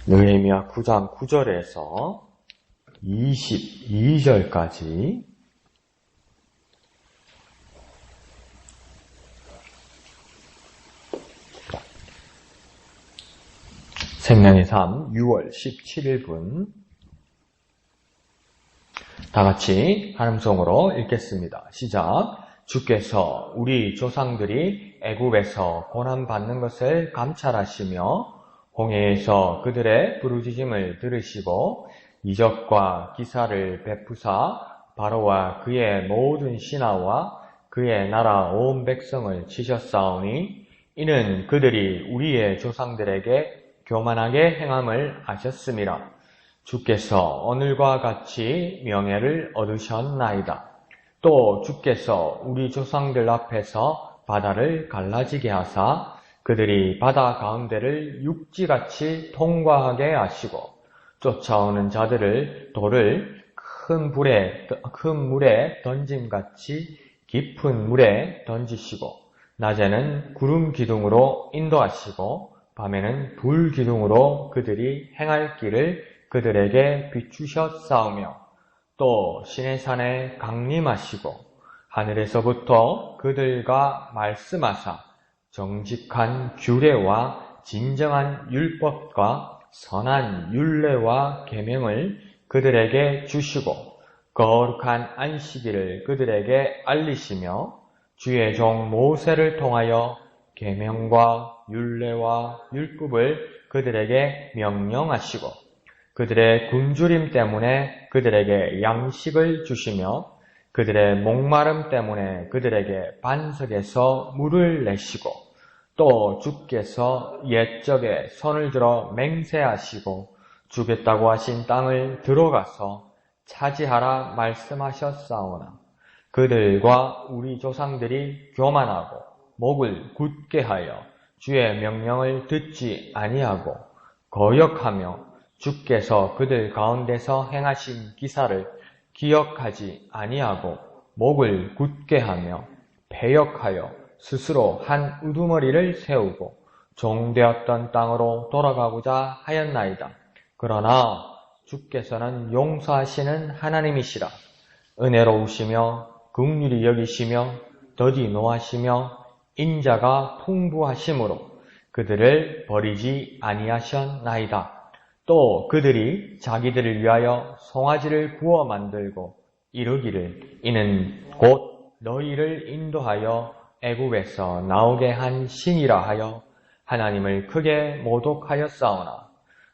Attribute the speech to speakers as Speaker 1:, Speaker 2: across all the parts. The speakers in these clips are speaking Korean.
Speaker 1: 느헤미야 9장 9절에서 22절까지 생명의 삶 6월 17일분 다같이 한음성으로 읽겠습니다. 시작. 주께서 우리 조상들이 애굽에서 고난받는 것을 감찰하시며 홍해에서 그들의 부르짖음을 들으시고 이적과 기사를 베푸사 바로와 그의 모든 신하와 그의 나라 온 백성을 치셨사오니 이는 그들이 우리의 조상들에게 교만하게 행함을 아셨음이라. 주께서 오늘과 같이 명예를 얻으셨나이다. 또 주께서 우리 조상들 앞에서 바다를 갈라지게 하사 그들이 바다 가운데를 육지같이 통과하게 하시고 쫓아오는 자들을 돌을 큰 물에 던짐같이 깊은 물에 던지시고 낮에는 구름 기둥으로 인도하시고 밤에는 불 기둥으로 그들이 행할 길을 그들에게 비추셨사오며 또 시내산에 강림하시고 하늘에서부터 그들과 말씀하사 정직한 규례와 진정한 율법과 선한 율례와 계명을 그들에게 주시고 거룩한 안식일을 그들에게 알리시며 주의 종 모세를 통하여 계명과 율례와 율법을 그들에게 명령하시고 그들의 굶주림 때문에 그들에게 양식을 주시며 그들의 목마름 때문에 그들에게 반석에서 물을 내시고 또 주께서 옛적에 손을 들어 맹세하시고 주겠다고 하신 땅을 들어가서 차지하라 말씀하셨사오나 그들과 우리 조상들이 교만하고 목을 굳게 하여 주의 명령을 듣지 아니하고 거역하며 주께서 그들 가운데서 행하신 기사를 기억하지 아니하고 목을 굳게 하며 패역하여 스스로 한 우두머리를 세우고 종되었던 땅으로 돌아가고자 하였나이다. 그러나 주께서는 용서하시는 하나님이시라. 은혜로우시며 긍휼히 여기시며 더디 노하시며 인자가 풍부하심으로 그들을 버리지 아니하셨나이다. 또 그들이 자기들을 위하여 송아지를 구워 만들고 이르기를 이는 곧 너희를 인도하여 애굽에서 나오게 한 신이라 하여 하나님을 크게 모독하였사오나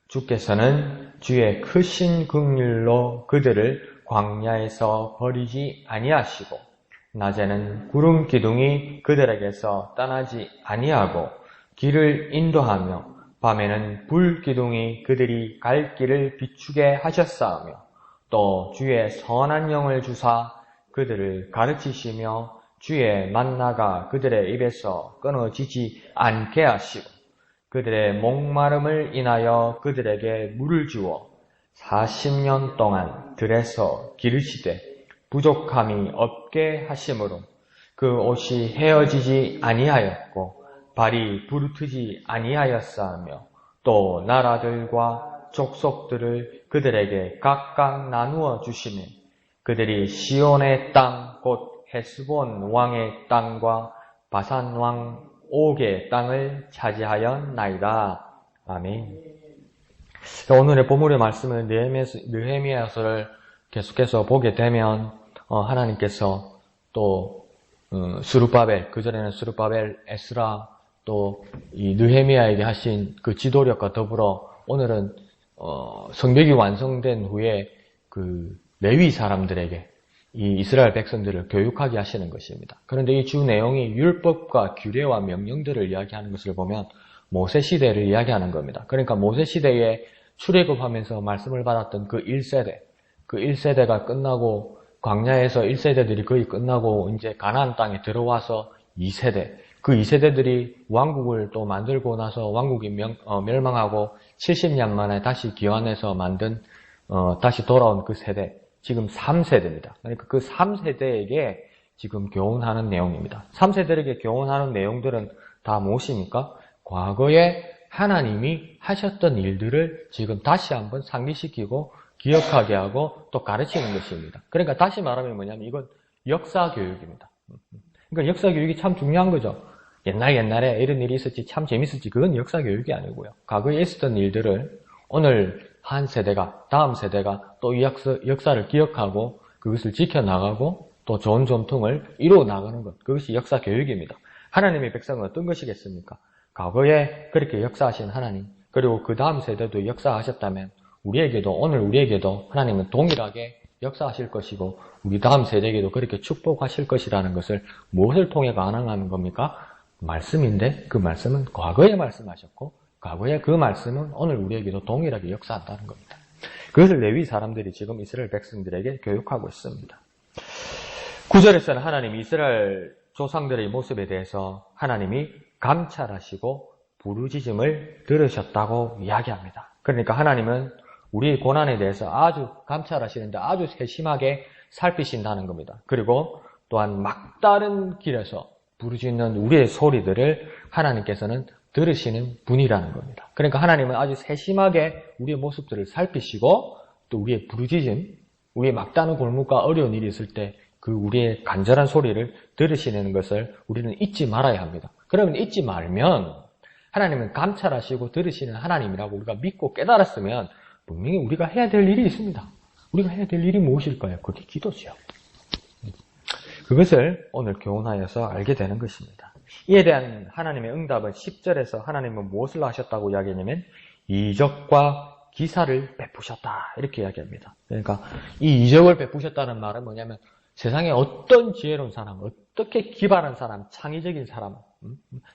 Speaker 1: 주께서는 주의 크신 긍휼로 그들을 광야에서 버리지 아니하시고 낮에는 구름 기둥이 그들에게서 떠나지 아니하고 길을 인도하며 밤에는 불 기둥이 그들이 갈 길을 비추게 하셨사오며 또 주의 선한 영을 주사 그들을 가르치시며 주의 만나가 그들의 입에서 끊어지지 않게 하시고 그들의 목마름을 인하여 그들에게 물을 주어 40년 동안 들에서 기르시되 부족함이 없게 하심으로 그 옷이 헤어지지 아니하였고 발이 부르트지 아니하였사오며 또 나라들과 족속들을 그들에게 각각 나누어 주시니 그들이 시온의 땅 곧 헤스본 왕의 땅과 바산 왕 옥의 땅을 차지하였나이다. 아멘. 오늘의 본문의 말씀은 느헤미야서를 계속해서 보게 되면 하나님께서 또 스룹바벨, 그전에는 스룹바벨, 에스라 또 이 느헤미야에게 하신 그 지도력과 더불어 오늘은 성벽이 완성된 후에 그 레위 사람들에게 이 이스라엘 백성들을 교육하게 하시는 것입니다. 그런데 이 주 내용이 율법과 규례와 명령들을 이야기하는 것을 보면 모세 시대를 이야기하는 겁니다. 그러니까 모세 시대에 출애굽하면서 말씀을 받았던 그 1세대, 그 1세대가 끝나고 광야에서 1세대들이 거의 끝나고 이제 가나안 땅에 들어와서 2세대, 그 2세대들이 왕국을 또 만들고 나서 왕국이 멸망하고 70년 만에 다시 기환해서 만든 다시 돌아온 그 세대, 지금 3세대입니다. 그러니까 그 3세대에게 지금 교훈하는 내용입니다. 3세대에게 교훈하는 내용들은 다 무엇입니까? 과거에 하나님이 하셨던 일들을 지금 다시 한번 상기시키고 기억하게 하고 또 가르치는 것입니다. 그러니까 다시 말하면 뭐냐면 이건 역사 교육입니다. 그러니까 역사 교육이 참 중요한 거죠. 옛날에 이런 일이 있었지 참 재밌었지 그건 역사 교육이 아니고요. 과거에 있었던 일들을 오늘 한 세대가 다음 세대가 또 이 역사를 기억하고 그것을 지켜나가고 또 좋은 전통을 이루어 나가는 것 그것이 역사 교육입니다. 하나님의 백성은 어떤 것이겠습니까? 과거에 그렇게 역사하신 하나님 그리고 그 다음 세대도 역사하셨다면 오늘 우리에게도 하나님은 동일하게 역사하실 것이고 우리 다음 세대에게도 그렇게 축복하실 것이라는 것을 무엇을 통해 가능한 겁니까? 말씀인데 그 말씀은 과거에 말씀하셨고 과거에 그 말씀은 오늘 우리에게도 동일하게 역사한다는 겁니다. 그것을 레위 사람들이 지금 이스라엘 백성들에게 교육하고 있습니다. 9절에서는 하나님이 이스라엘 조상들의 모습에 대해서 하나님이 감찰하시고 부르짖음을 들으셨다고 이야기합니다. 그러니까 하나님은 우리의 고난에 대해서 아주 감찰하시는데 아주 세심하게 살피신다는 겁니다. 그리고 또한 막다른 길에서 부르짖는 우리의 소리들을 하나님께서는 들으시는 분이라는 겁니다. 그러니까 하나님은 아주 세심하게 우리의 모습들을 살피시고 또 우리의 부르짖음, 우리의 막다른 골목과 어려운 일이 있을 때 그 우리의 간절한 소리를 들으시는 것을 우리는 잊지 말아야 합니다. 그러면 잊지 말면 하나님은 감찰하시고 들으시는 하나님이라고 우리가 믿고 깨달았으면 분명히 우리가 해야 될 일이 있습니다. 우리가 해야 될 일이 무엇일까요? 그게 기도죠. 그것을 오늘 교훈하여서 알게 되는 것입니다. 이에 대한 하나님의 응답은 10절에서 하나님은 무엇을 하셨다고 이야기하냐면 이적과 기사를 베푸셨다 이렇게 이야기합니다. 그러니까 이 이적을 베푸셨다는 말은 뭐냐면 세상에 어떤 지혜로운 사람, 어떻게 기발한 사람, 창의적인 사람,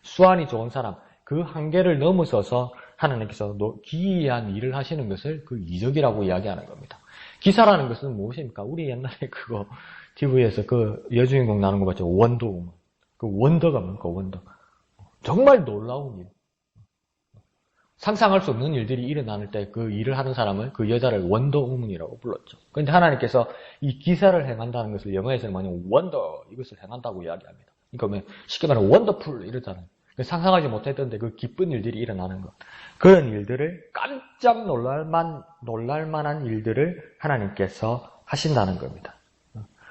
Speaker 1: 수완이 좋은 사람 그 한계를 넘어서서 하나님께서 기이한 일을 하시는 것을 그 이적이라고 이야기하는 겁니다. 기사라는 것은 무엇입니까? 우리 옛날에 그거 TV에서 그 여주인공 나오는 거 봤죠? 원더우먼. 그 원더가 뭡니까? 원더. 정말 놀라운 일. 상상할 수 없는 일들이 일어나는 때 그 일을 하는 사람을 그 여자를 원더우먼이라고 불렀죠. 그런데 하나님께서 이 기사를 행한다는 것을 영어에서는 뭐냐면 원더 이것을 행한다고 이야기합니다. 그러니까 쉽게 말하면 원더풀 이러잖아요. 상상하지 못했던데 그 기쁜 일들이 일어나는 것. 그런 일들을 깜짝 놀랄 만한 일들을 하나님께서 하신다는 겁니다.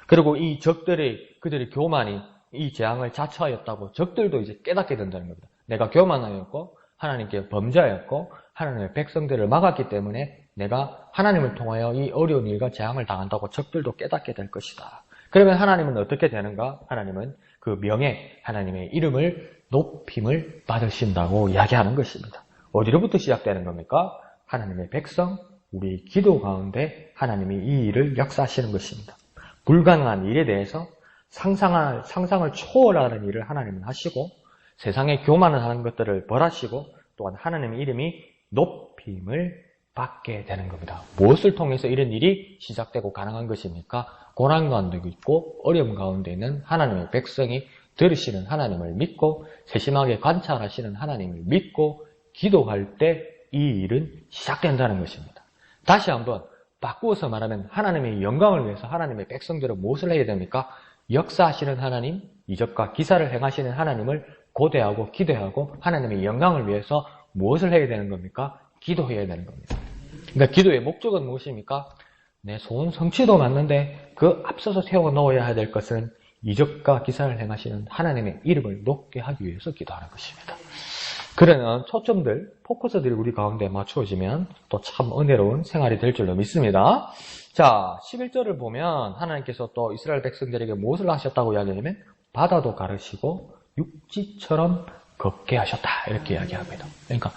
Speaker 1: 그리고 이 그들의 교만이 이 재앙을 자처하였다고 적들도 이제 깨닫게 된다는 겁니다. 내가 교만하였고 하나님께 범죄하였고 하나님의 백성들을 막았기 때문에 내가 하나님을 통하여 이 어려운 일과 재앙을 당한다고 적들도 깨닫게 될 것이다. 그러면 하나님은 어떻게 되는가? 하나님은 그 명예, 하나님의 이름을 높임을 받으신다고 이야기하는 것입니다. 어디로부터 시작되는 겁니까? 하나님의 백성, 우리 기도 가운데 하나님이 이 일을 역사하시는 것입니다. 불가능한 일에 대해서 상상을 초월하는 일을 하나님은 하시고 세상에 교만을 하는 것들을 벌하시고 또한 하나님의 이름이 높임을 받게 되는 겁니다. 무엇을 통해서 이런 일이 시작되고 가능한 것입니까? 고난 가운데 있고 어려움 가운데 있는 하나님의 백성이 들으시는 하나님을 믿고 세심하게 관찰하시는 하나님을 믿고 기도할 때 이 일은 시작된다는 것입니다. 다시 한번 바꾸어서 말하면 하나님의 영광을 위해서 하나님의 백성들은 무엇을 해야 됩니까? 역사하시는 하나님, 이적과 기사를 행하시는 하나님을 고대하고 기도하고 하나님의 영광을 위해서 무엇을 해야 되는 겁니까? 기도해야 되는 겁니다. 그러니까 기도의 목적은 무엇입니까? 내 소원 성취도 맞는데 그 앞서서 세워 놓아야 될 것은 이적과 기사를 행하시는 하나님의 이름을 높게 하기 위해서 기도하는 것입니다. 그러는 초점들, 포커스들이 우리 가운데 맞추어지면 또 참 은혜로운 생활이 될 줄로 믿습니다. 자, 11절을 보면 하나님께서 또 이스라엘 백성들에게 무엇을 하셨다고 이야기하냐면 바다도 가르시고 육지처럼 걷게 하셨다 이렇게 이야기합니다. 그러니까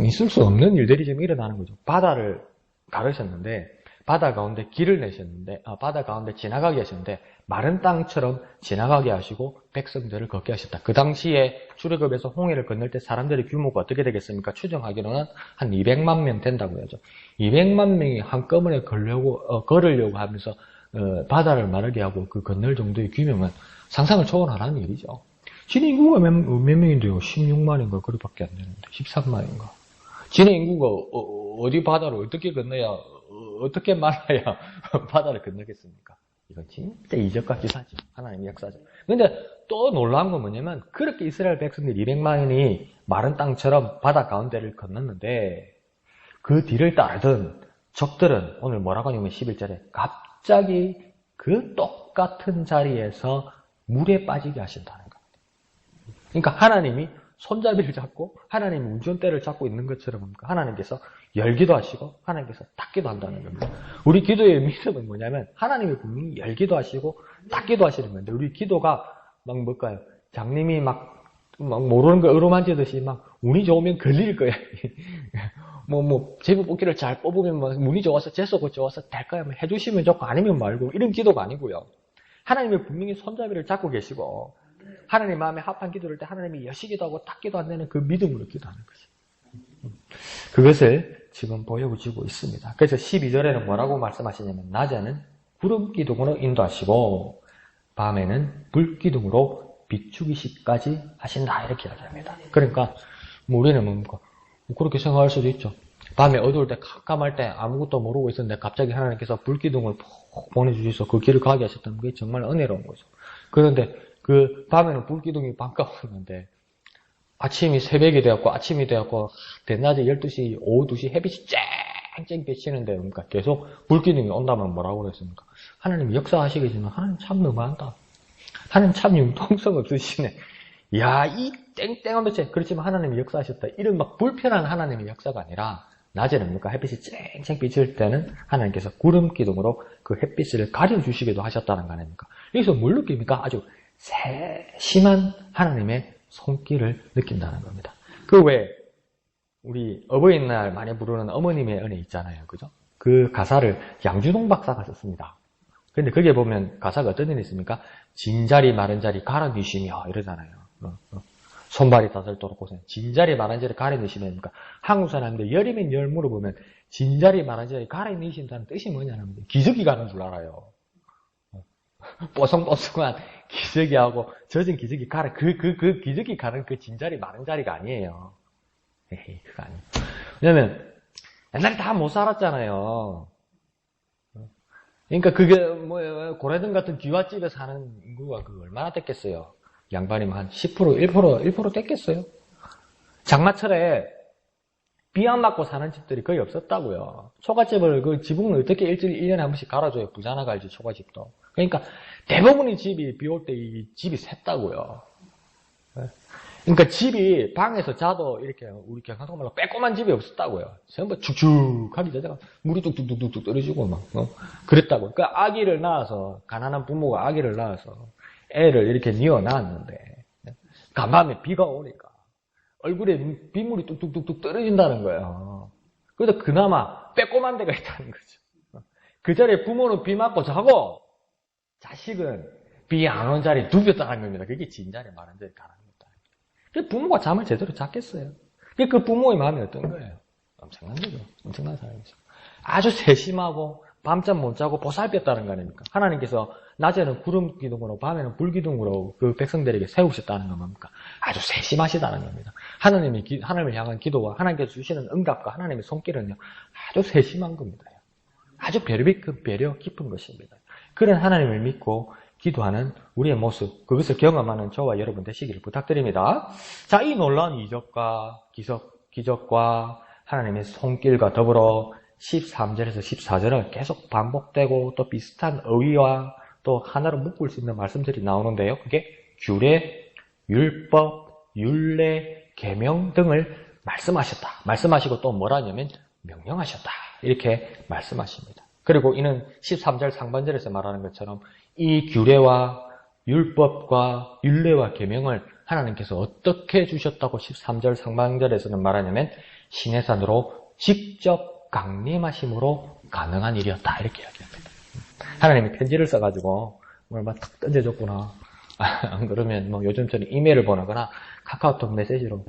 Speaker 1: 있을 수 없는 일들이 지금 일어나는 거죠. 바다를 가르셨는데 바다 가운데 길을 내셨는데 바다 가운데 지나가게 하셨는데 마른 땅처럼 지나가게 하시고 백성들을 걷게 하셨다. 그 당시에 출애굽에서 홍해를 건널 때 사람들의 규모가 어떻게 되겠습니까? 추정하기로는 한 200만 명 된다고 하죠. 200만 명이 한꺼번에 걸으려고 하면서 바다를 마르게 하고 그 건널 정도의 규모면 상상을 초월하는 일이죠. 진해 인구가 몇 명인데요? 16만인가 그리밖에 안 되는데 13만인가. 진해 인구가 어디 바다를 어떻게 건너야 어떻게 말아야 바다를 건너겠습니까? 이건 진짜 이적과 기사죠. 하나님의 역사죠. 그런데 또 놀라운 건 뭐냐면 그렇게 이스라엘 백성들 200만이 마른 땅처럼 바다 가운데를 건넜는데 그 뒤를 따르던 적들은 오늘 뭐라고 하냐면 11절에 갑자기 그 똑같은 자리에서 물에 빠지게 하신다는 거예요. 그러니까 하나님이 손잡이를 잡고 하나님이 운전대를 잡고 있는 것처럼 하나님께서 열기도 하시고 하나님께서 닫기도 한다는 겁니다. 우리 기도의 믿음은 뭐냐면 하나님이 분명히 열기도 하시고 닫기도 하시는 건데 우리 기도가 막 뭘까요? 장님이 막 모르는 거 어루만지듯이 막 운이 좋으면 걸릴 거야. 제비 뽑기를 잘 뽑으면 운이 좋아서 재수가 좋아서 될 거야. 해주시면 좋고 아니면 말고 이런 기도가 아니고요. 하나님이 분명히 손잡이를 잡고 계시고 하나님 마음에 합한 기도를 할 때 하나님이 여시기도 하고 닫기도 안 되는 그 믿음으로 기도하는 거죠. 그것을 지금 보여주고 있습니다. 그래서 12절에는 뭐라고 말씀하시냐면 낮에는 구름 기둥으로 인도하시고 밤에는 불 기둥으로 비추기시까지 하신다 이렇게 이야기합니다. 그러니까 우리는 뭡니까? 그렇게 생각할 수도 있죠. 밤에 어두울 때 깜깜할 때 아무것도 모르고 있었는데 갑자기 하나님께서 불 기둥을 푹 보내주셔서 그 길을 가게 하셨다는 게 정말 은혜로운 거죠. 그런데 그 밤에는 불 기둥이 반가웠는데 아침이 새벽이 되었고 아침이 되었고 대낮에 12시, 오후 2시 햇빛이 쨍쨍 비치는데 그러니까 계속 불 기둥이 온다면 뭐라고 그랬습니까? 하나님 역사하시겠지만 하나님 참 너무한다. 하나님 참 융통성 없으시네. 야, 이 땡땡한 빛에 그렇지만 하나님이 역사하셨다. 이런 막 불편한 하나님의 역사가 아니라 낮에는 뭡니까? 햇빛이 쨍쨍 비칠 때는 하나님께서 구름 기둥으로 그 햇빛을 가려주시기도 하셨다는 거 아닙니까? 여기서 뭘 느낍니까? 아주 세심한 하나님의 손길을 느낀다는 겁니다. 그 외에 우리 어버이날 많이 부르는 어머님의 은혜 있잖아요. 그죠? 그 가사를 양준홍 박사가 썼습니다. 근데 거기에 보면 가사가 어떤 일이 있습니까? 진자리 마른 자리 갈아뉘시며 이러잖아요. 손발이 다슬도록 고생. 진자리 마른 자리 갈아뉘시며 그러니까 한국 사람들 열이면 열 물어보면 진자리 마른 자리 갈아뉘신다는 뜻이 뭐냐면 기저귀 가는 줄 알아요. 뽀송뽀송한 기저귀하고 젖은 기저귀 가는 그 기저귀 가는 그 진자리 마른 자리가 아니에요. 에이, 그거 아니에요. 왜냐면 옛날에 다 못 살았잖아요. 그러니까 그게 고래등 같은 귀화집에 사는 인구가 그 얼마나 됐겠어요? 양반이면 한 10%, 1% 됐겠어요? 장마철에 비 안 맞고 사는 집들이 거의 없었다고요. 초가집을 그 지붕을 어떻게 일주일 1년에 한 번씩 갈아줘야 부자나 갈지 초가집도. 그러니까 대부분의 집이 비 올 때 이 집이 샜다고요. 그러니까 집이 방에서 자도 이렇게 우리 경상도 말로 빼꼼한 집이 없었다고요. 전부 축축하게 자다가 물이 뚝뚝뚝뚝 떨어지고 막 그랬다고. 그러니까 아기를 낳아서 가난한 부모가 아기를 낳아서 애를 이렇게 뉘어 낳았는데 간밤에 비가 오니까 얼굴에 빗물이 뚝뚝뚝뚝 떨어진다는 거예요. 그래서 그나마 빼꼼한 데가 있다는 거죠. 그 자리에 부모는 비 맞고 자고 자식은 비 안 온 자리에 눕혔다는 겁니다. 그게 진자리 마른 자리 가는 겁니다. 부모가 잠을 제대로 잤겠어요. 그 부모의 마음이 어떤 거예요? 엄청난 거죠. 엄청난 사람이죠. 아주 세심하고 밤잠 못 자고 보살폈다는 거 아닙니까? 하나님께서 낮에는 구름 기둥으로 밤에는 불 기둥으로 그 백성들에게 세우셨다는 건 뭡니까? 아주 세심하시다는 겁니다. 하나님을 향한 기도와 하나님께서 주시는 응답과 하나님의 손길은요, 아주 세심한 겁니다. 아주 배려 깊은 것입니다. 그런 하나님을 믿고 기도하는 우리의 모습, 그것을 경험하는 저와 여러분 되시기를 부탁드립니다. 자, 이 놀라운 이적과 기적과 하나님의 손길과 더불어 13절에서 14절은 계속 반복되고 또 비슷한 어휘와 또 하나로 묶을 수 있는 말씀들이 나오는데요. 그게 규례, 율법, 율례, 계명 등을 말씀하시고 또 뭐라냐면 명령하셨다. 이렇게 말씀하십니다. 그리고 이는 13절 상반절에서 말하는 것처럼 이 규례와 율법과 율례와 계명을 하나님께서 어떻게 주셨다고 13절 상반절에서는 말하냐면 시내산으로 직접 강림하심으로 가능한 일이었다. 이렇게 이야기합니다. 하나님이 편지를 써가지고 뭘 막 탁 던져줬구나. 안 그러면 요즘처럼 이메일을 보내거나 카카오톡 메시지로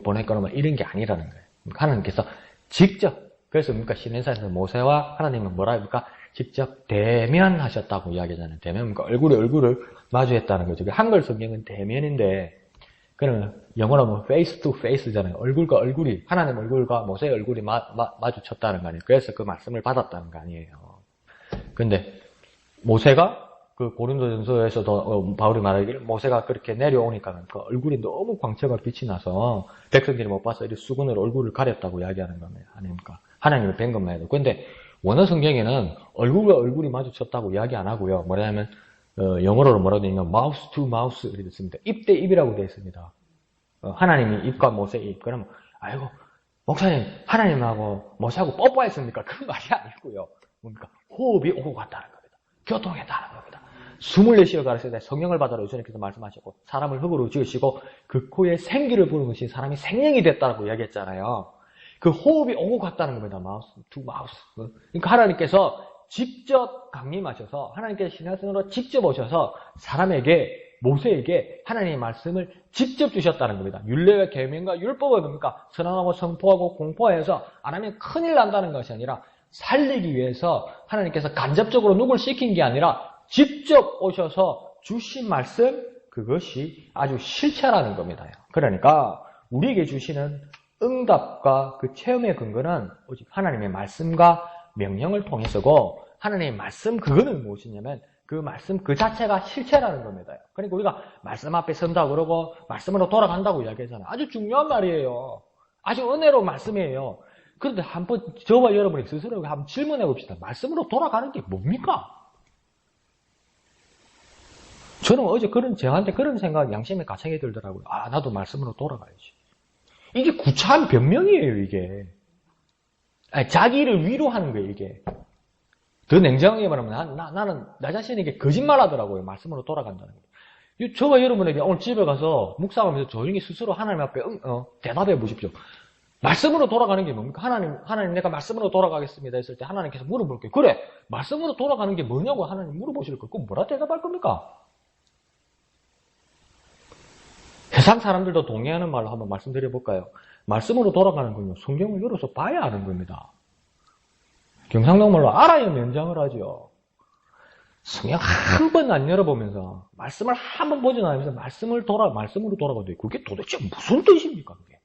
Speaker 1: 보냈거나 이런 게 아니라는 거예요. 하나님께서 직접, 그래서 시내산에서 모세와 하나님은 뭐라 합니까? 직접 대면하셨다고 이야기하잖아요. 대면, 얼굴에 얼굴을 마주했다는 거죠. 한글 성경은 대면인데, 그러면 영어로 하면 face to face잖아요. 얼굴과 얼굴이, 하나님 얼굴과 모세의 얼굴이 마주쳤다는 거 아니에요. 그래서 그 말씀을 받았다는 거 아니에요. 근데 모세가 그 고린도전서에서도 바울이 말하기를 모세가 그렇게 내려오니까 그 얼굴이 너무 광채가 빛이 나서 백성들이 못 봐서 이 수건으로 얼굴을 가렸다고 이야기하는 겁니다. 아닙니까? 하나님을 뵌 것만 해도. 근데 원어 성경에는 얼굴과 얼굴이 마주쳤다고 이야기 안 하고요. 뭐냐면 영어로 뭐라고 되냐면 mouth to mouth 이렇게 됐습니다. 입 대 입이라고 되어 있습니다. 하나님이 입과 모세 입. 그러면 아이고 목사님 하나님하고 모세하고 뽀뽀했습니까? 그 말이 아니고요. 뭡니까? 호흡이 오고 갔다는 겁니다. 교통했다는 겁니다. 숨을 내쉬어 가르쳐야 돼. 성령을 받아라 예수님께서 말씀하셨고 사람을 흙으로 지으시고 그 코에 생기를 부는 것이 사람이 생명이 됐다고 이야기했잖아요. 그 호흡이 오고 갔다는 겁니다. 마우스 투 마우스. 그러니까 하나님께서 직접 강림하셔서 하나님께서 신하성으로 직접 오셔서 사람에게 모세에게 하나님의 말씀을 직접 주셨다는 겁니다. 율례와 계명과 율법은 뭡니까? 선언하고 선포하고 공포해서 안 하면 큰일 난다는 것이 아니라 살리기 위해서 하나님께서 간접적으로 누굴 시킨 게 아니라 직접 오셔서 주신 말씀 그것이 아주 실체라는 겁니다. 그러니까 우리에게 주시는 응답과 그 체험의 근거는 오직 하나님의 말씀과 명령을 통해서고 하나님의 말씀 그거는 무엇이냐면 그 말씀 그 자체가 실체라는 겁니다. 그러니까 우리가 말씀 앞에 선다고 그러고 말씀으로 돌아간다고 이야기하잖아요. 아주 중요한 말이에요. 아주 은혜로운 말씀이에요. 그런데 한번 저와 여러분이 스스로 한번 질문해 봅시다. 말씀으로 돌아가는 게 뭡니까? 저는 어제 저한테 그런 생각, 양심의 가책이 들더라고요. 아, 나도 말씀으로 돌아가야지. 이게 구차한 변명이에요, 이게. 아니, 자기를 위로하는 거예요, 이게. 더 냉정하게 말하면 나는 나 자신에게 거짓말 하더라고요. 말씀으로 돌아간다는 거예요. 저와 여러분에게 오늘 집에 가서 묵상하면서 조용히 스스로 하나님 앞에 대답해 보십시오. 말씀으로 돌아가는 게 뭡니까? 하나님 내가 말씀으로 돌아가겠습니다 했을 때 하나님께서 물어볼게요. 그래, 말씀으로 돌아가는 게 뭐냐고 하나님 물어보실 거예요. 그럼 뭐라 대답할 겁니까? 세상 사람들도 동의하는 말로 한번 말씀드려볼까요? 말씀으로 돌아가는 건요, 성경을 열어서 봐야 하는 겁니다. 경상도말로 알아야 면장을 하죠. 성경 한 번 안 열어보면서, 말씀을 한 번 보지 않으면서 말씀으로 돌아가도 그게 도대체 무슨 뜻입니까, 그게?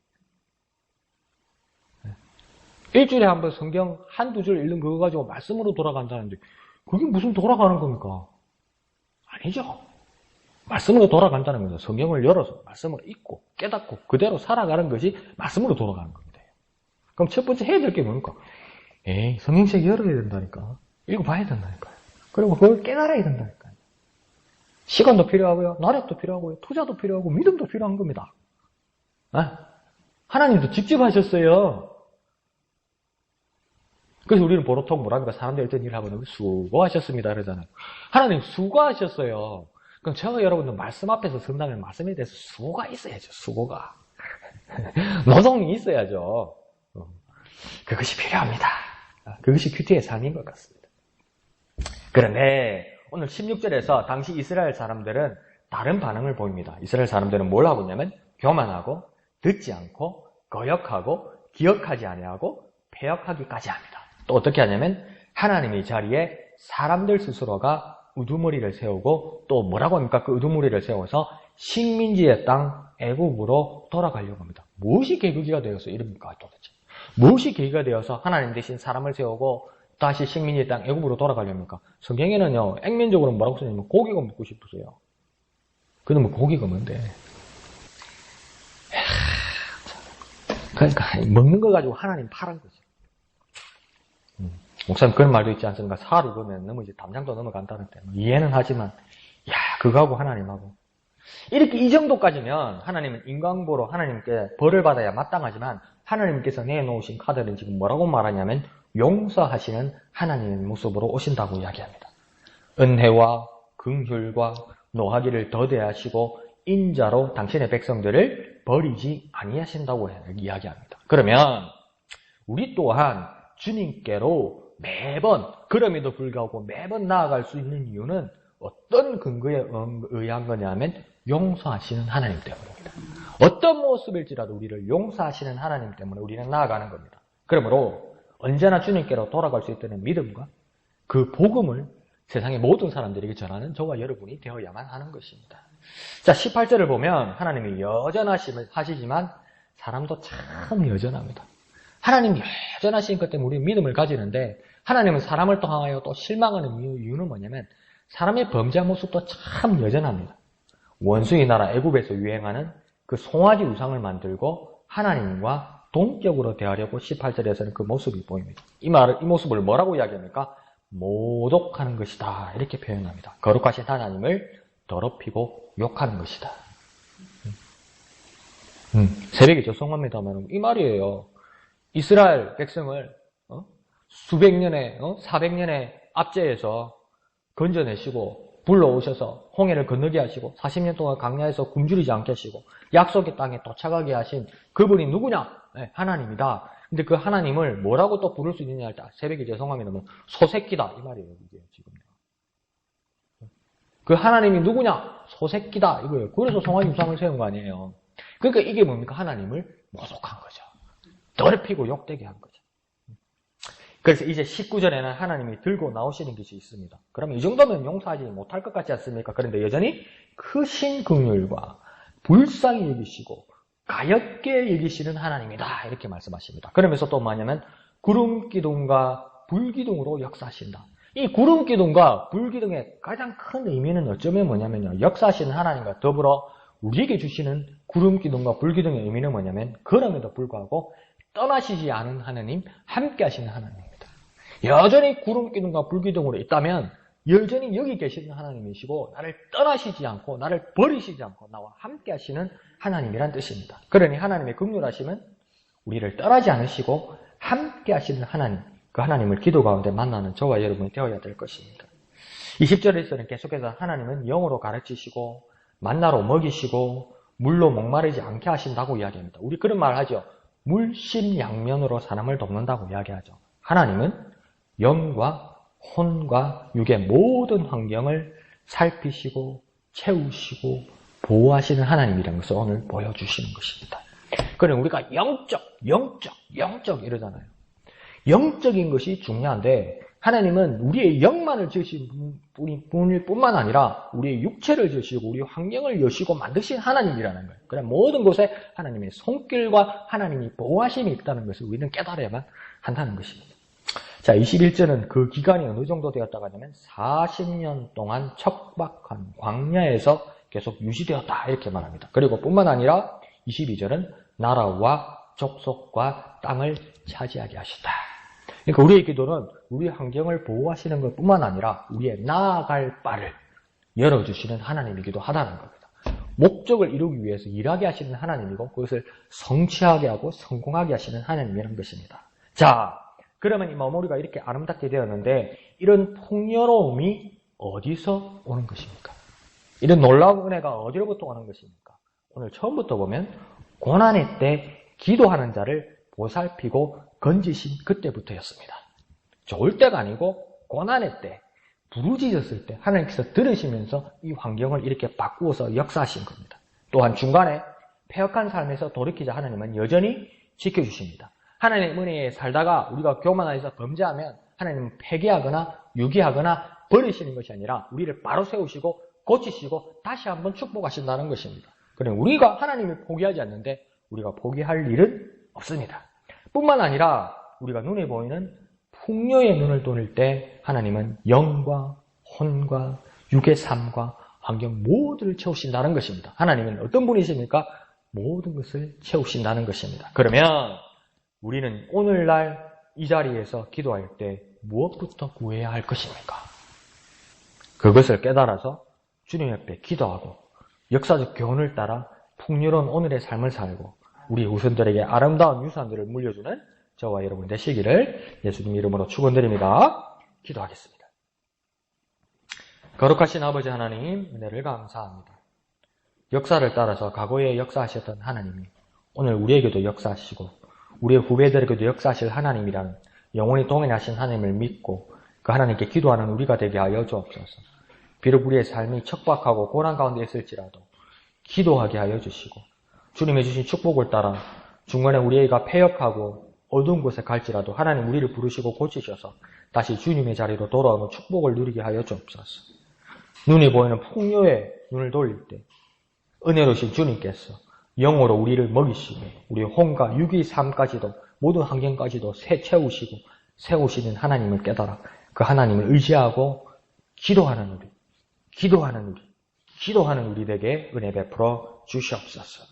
Speaker 1: 일주일에 한 번 성경 한두 줄 읽는 그거 가지고 말씀으로 돌아간다는데, 그게 무슨 돌아가는 겁니까? 아니죠. 말씀으로 돌아간다는 것은 성경을 열어서 말씀을 읽고 깨닫고 그대로 살아가는 것이 말씀으로 돌아가는 겁니다. 그럼 첫 번째 해야 될 게 뭡니까? 성경책 열어야 된다니까. 읽어봐야 된다니까요. 그리고 그걸 깨달아야 된다니까요. 시간도 필요하고요. 노력도 필요하고요. 투자도 필요하고 믿음도 필요한 겁니다. 하나님도 직접 하셨어요. 그래서 우리는 보통 뭐랍니까? 사람들이 어떤 일을 하면 수고하셨습니다 그러잖아요. 하나님 수고하셨어요. 그럼 제가 여러분들 말씀 앞에서 선다면 말씀에 대해서 수고가 있어야죠. 수고가. 노동이 있어야죠. 그것이 필요합니다. 그것이 큐티의 삶인 것 같습니다. 그런데 오늘 16절에서 당시 이스라엘 사람들은 다른 반응을 보입니다. 이스라엘 사람들은 뭘 하고 있냐면 교만하고 듣지 않고 거역하고 기억하지 아니하고 패역하기까지 합니다. 또 어떻게 하냐면 하나님의 자리에 사람들 스스로가 우두머리를 세우고 또 뭐라고 합니까? 그 우두머리를 세워서 식민지의 땅 애굽으로 돌아가려고 합니다. 무엇이 계기가 되어서 이럽니까 도대체? 무엇이 계기가 되어서 하나님 대신 사람을 세우고 다시 식민지의 땅 애굽으로 돌아가려합니까? 성경에는요 액면적으로 뭐라고 써냐면 고기가 먹고 싶으세요. 그러면 고기가 뭔데? 그러니까 먹는 거 가지고 하나님 파란 거지. 목사님 그런 말도 있지 않습니까? 살을 보면 너무 이제 담장도 넘어간다는 때 이해는 하지만 그거하고 하나님하고 이렇게 이 정도까지면 하나님은 인간보로 하나님께 벌을 받아야 마땅하지만 하나님께서 내놓으신 카드는 지금 뭐라고 말하냐면 용서하시는 하나님의 모습으로 오신다고 이야기합니다. 은혜와 긍휼과 노하기를 더대하시고 인자로 당신의 백성들을 버리지 아니하신다고 이야기합니다. 그러면 우리 또한 주님께로 매번 그럼에도 불구하고 매번 나아갈 수 있는 이유는 어떤 근거에 의한 거냐면 용서하시는 하나님 때문입니다. 어떤 모습일지라도 우리를 용서하시는 하나님 때문에 우리는 나아가는 겁니다. 그러므로 언제나 주님께로 돌아갈 수 있다는 믿음과 그 복음을 세상의 모든 사람들에게 전하는 저와 여러분이 되어야만 하는 것입니다. 자, 18절을 보면 하나님이 여전하시지만 사람도 참 여전합니다. 하나님이 여전하신 것 때문에 우리는 믿음을 가지는데 하나님은 사람을 또 향하여 또 실망하는 이유는 뭐냐면 사람의 범죄한 모습도 참 여전합니다. 원수의 나라 애굽에서 유행하는 그 송아지 우상을 만들고 하나님과 동격으로 대하려고 18절에서는 그 모습이 보입니다. 이 모습을 뭐라고 이야기합니까? 모독하는 것이다. 이렇게 표현합니다. 거룩하신 하나님을 더럽히고 욕하는 것이다. 새벽에 죄송합니다만 이 말이에요. 이스라엘 백성을 수백 년의 400년의 압제에서 건져내시고 불러오셔서 홍해를 건너게 하시고 40년 동안 광야에서 굶주리지 않게 하시고 약속의 땅에 도착하게 하신 그분이 누구냐? 네, 하나님이다. 근데 그 하나님을 뭐라고 또 부를 수 있느냐 할 때 새벽에 죄송합니다만 소새끼다 이 말이에요. 이게 지금 그 하나님이 누구냐? 소새끼다 이거예요. 그래서 송아지 우상을 세운 거 아니에요. 그러니까 이게 뭡니까? 하나님을 모독한 거죠. 더럽히고 욕되게 한 거죠. 그래서 이제 19절에는 하나님이 들고 나오시는 것이 있습니다. 그러면 이 정도면 용서하지 못할 것 같지 않습니까? 그런데 여전히 크신 긍휼과 불쌍히 여기시고 가엾게 여기시는 하나님이다 이렇게 말씀하십니다. 그러면서 또 뭐냐면 구름기둥과 불기둥으로 역사하신다. 이 구름기둥과 불기둥의 가장 큰 의미는 어쩌면 뭐냐면요. 역사하시는 하나님과 더불어 우리에게 주시는 구름기둥과 불기둥의 의미는 뭐냐면 그럼에도 불구하고 떠나시지 않은 하나님, 함께 하시는 하나님입니다. 여전히 구름기둥과 불기둥으로 있다면 여전히 여기 계시는 하나님이시고 나를 떠나시지 않고 나를 버리시지 않고 나와 함께 하시는 하나님이란 뜻입니다. 그러니 하나님의 긍휼하심은 우리를 떠나지 않으시고 함께 하시는 하나님, 그 하나님을 기도 가운데 만나는 저와 여러분이 되어야 될 것입니다. 20절에서는 계속해서 하나님은 영으로 가르치시고 만나로 먹이시고 물로 목마르지 않게 하신다고 이야기합니다. 우리 그런 말 하죠. 물심양면으로 사람을 돕는다고 이야기하죠. 하나님은 영과 혼과 육의 모든 환경을 살피시고 채우시고 보호하시는 하나님이라는 것을 오늘 보여주시는 것입니다. 그러니 우리가 영적 이러잖아요. 영적인 것이 중요한데 하나님은 우리의 영만을 지으신 분일 뿐만 아니라 우리의 육체를 지으시고 우리의 환경을 여시고 만드신 하나님이라는 거예요. 그래 모든 곳에 하나님의 손길과 하나님이 보호하심이 있다는 것을 우리는 깨달아야만 한다는 것입니다. 자, 21절은 그 기간이 어느 정도 되었다고 하냐면 40년 동안 척박한 광야에서 계속 유지되었다 이렇게 말합니다. 그리고 뿐만 아니라 22절은 나라와 족속과 땅을 차지하게 하신다. 그러니까 우리의 기도는 우리의 환경을 보호하시는 것 뿐만 아니라 우리의 나아갈 바를 열어주시는 하나님이기도 하다는 겁니다. 목적을 이루기 위해서 일하게 하시는 하나님이고 그것을 성취하게 하고 성공하게 하시는 하나님이라는 것입니다. 자, 그러면 이 마무리가 이렇게 아름답게 되었는데 이런 풍요로움이 어디서 오는 것입니까? 이런 놀라운 은혜가 어디로부터 오는 것입니까? 오늘 처음부터 보면 고난의 때 기도하는 자를 보살피고 건지신 그때부터였습니다. 좋을 때가 아니고 고난의 때, 부르짖었을 때 하나님께서 들으시면서 이 환경을 이렇게 바꾸어서 역사하신 겁니다. 또한 중간에 패역한 삶에서 돌이키자 하나님은 여전히 지켜주십니다. 하나님의 은혜에 살다가 우리가 교만해서 범죄하면 하나님은 폐기하거나 유기하거나 버리시는 것이 아니라 우리를 바로 세우시고 고치시고 다시 한번 축복하신다는 것입니다. 그러니 우리가 하나님을 포기하지 않는데 우리가 포기할 일은 없습니다. 뿐만 아니라 우리가 눈에 보이는 풍요의 눈을 돌릴 때 하나님은 영과 혼과 육의 삶과 환경 모두를 채우신다는 것입니다. 하나님은 어떤 분이십니까? 모든 것을 채우신다는 것입니다. 그러면 우리는 오늘날 이 자리에서 기도할 때 무엇부터 구해야 할 것입니까? 그것을 깨달아서 주님 옆에 기도하고 역사적 교훈을 따라 풍요로운 오늘의 삶을 살고 우리 후손들에게 아름다운 유산들을 물려주는 저와 여러분 되시기를 예수님 이름으로 축원드립니다. 기도하겠습니다. 거룩하신 아버지 하나님 은혜를 감사합니다. 역사를 따라서 과거에 역사하셨던 하나님이 오늘 우리에게도 역사하시고 우리의 후배들에게도 역사하실 하나님이라는 영원히 동행하신 하나님을 믿고 그 하나님께 기도하는 우리가 되게 하여 주옵소서. 비록 우리의 삶이 척박하고 고난 가운데 있을지라도 기도하게 하여 주시고 주님의 주신 축복을 따라 중간에 우리가 패역하고 어두운 곳에 갈지라도 하나님 우리를 부르시고 고치셔서 다시 주님의 자리로 돌아오는 축복을 누리게 하여 주옵소서. 눈이 보이는 풍요의 눈을 돌릴 때 은혜로우신 주님께서 영으로 우리를 먹이시고 우리의 혼과 육의 삶까지도 모든 환경까지도 채우시고 세우시는 하나님을 깨달아 그 하나님을 의지하고 기도하는 우리 기도하는 우리에게 은혜 베풀어 주시옵소서.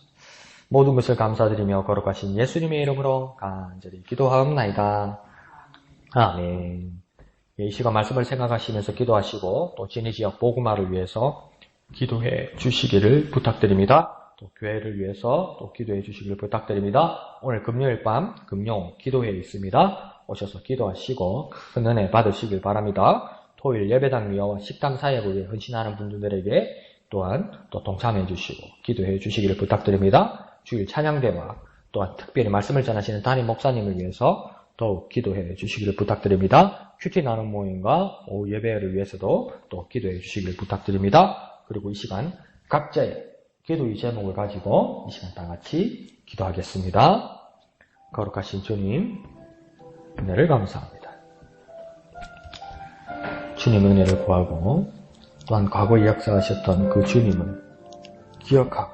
Speaker 1: 모든 것을 감사드리며 거룩하신 예수님의 이름으로 간절히 기도하옵나이다. 아멘. 이 시간 말씀을 생각하시면서 기도하시고 또 진희 지역 복음화를 위해서 기도해 주시기를 부탁드립니다. 또 교회를 위해서 또 기도해 주시기를 부탁드립니다. 오늘 금요일 밤 금요 기도회에 있습니다. 오셔서 기도하시고 큰 은혜 받으시길 바랍니다. 토요일 예배당 위와 식당 사역을 위해 헌신하는 분들에게 또한 또 동참해 주시고 기도해 주시기를 부탁드립니다. 주일 찬양대와 또한 특별히 말씀을 전하시는 담임 목사님을 위해서 더욱 기도해 주시기를 부탁드립니다. 큐티 나눔 모임과 오후 예배를 위해서도 또 기도해 주시기를 부탁드립니다. 그리고 이 시간 각자의 기도의 제목을 가지고 이 시간 다 같이 기도하겠습니다. 거룩하신 주님, 은혜를 감사합니다. 주님 은혜를 구하고 또한 과거에 역사하셨던 그 주님을 기억하고